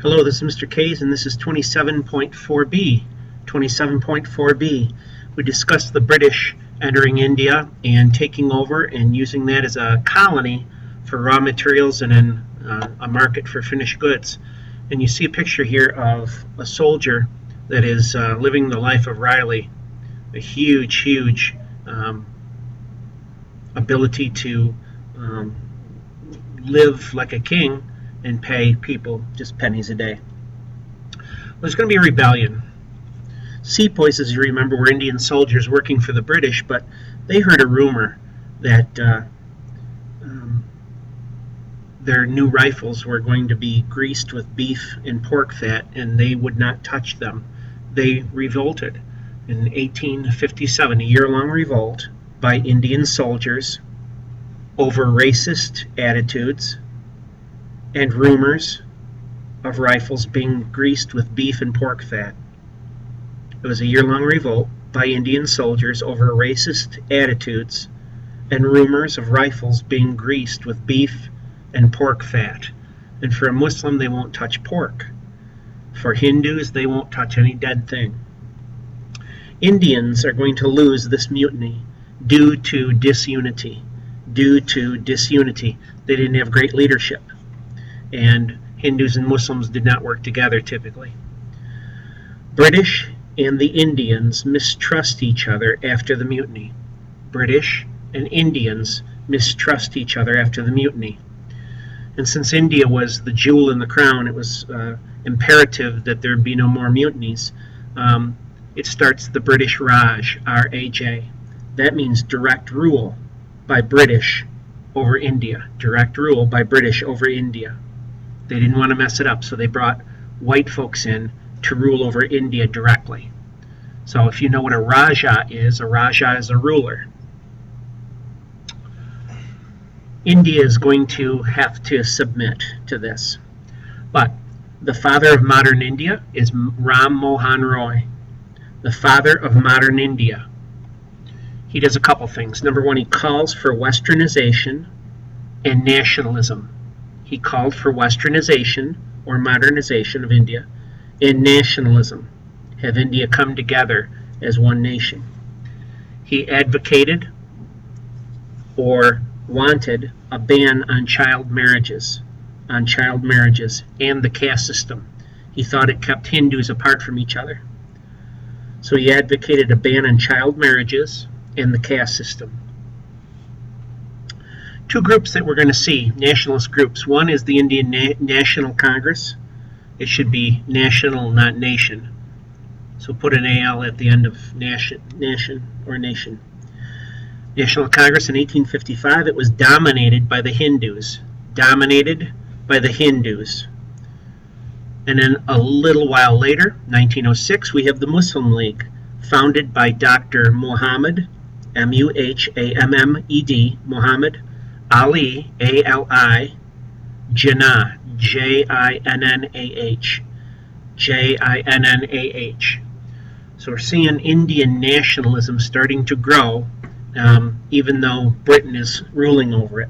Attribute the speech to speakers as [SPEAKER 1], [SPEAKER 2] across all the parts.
[SPEAKER 1] Hello, this is Mr. K's and this is 27.4b. 27.4b. We discussed the British entering India and taking over and using that as a colony for raw materials and then a market for finished goods. And you see a picture here of a soldier that is living the life of Riley. A huge ability to live like a king and pay people just pennies a day. There's going to be a rebellion. Sepoys, as you remember, were Indian soldiers working for the British, but they heard a rumor that their new rifles were going to be greased with beef and pork fat, and they would not touch them. They revolted in 1857, a year-long revolt by Indian soldiers over racist attitudes and rumors of rifles being greased with beef and pork fat. It was a year-long revolt by Indian soldiers over racist attitudes and rumors of rifles being greased with beef and pork fat. And for a Muslim, they won't touch pork. For Hindus, they won't touch any dead thing. Indians are going to lose this mutiny due to disunity. Due to disunity. They didn't have great leadership. And Hindus and Muslims did not work together typically. British and the Indians mistrust each other after the mutiny. British and Indians mistrust each other after the mutiny. And since India was the jewel in the crown, it was imperative that there be no more mutinies. It starts the British Raj, R-A-J. That means direct rule by British over India. Direct rule by British over India. They didn't want to mess it up, so they brought white folks in to rule over India directly. So if you know what a Raja is a ruler. India is going to have to submit to this. But the father of modern India is Ram Mohan Roy. The father of modern India. He does a couple things. Number one, he calls for westernization and nationalism. He called for westernization or modernization of India and nationalism. Have India come together as one nation. He advocated or wanted a ban on child marriages and the caste system. He thought it kept Hindus apart from each other. So he advocated a ban on child marriages and the caste system. Two groups that we're going to see, nationalist groups. One is the Indian National Congress. It should be national, not nation. So put an AL at the end of nation. National Congress in 1855, it was dominated by the Hindus. Dominated by the Hindus. And then a little while later, 1906, we have the Muslim League, founded by Dr. Muhammad, M-U-H-A-M-M-E-D, Muhammad Ali, A-L-I, Jinnah, J-I-N-N-A-H, J-I-N-N-A-H. So we're seeing Indian nationalism starting to grow, even though Britain is ruling over it.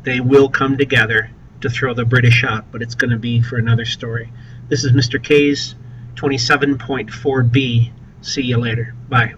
[SPEAKER 1] They will come together to throw the British out, but it's going to be for another story. This is Mr. K's 27.4b. See you later. Bye.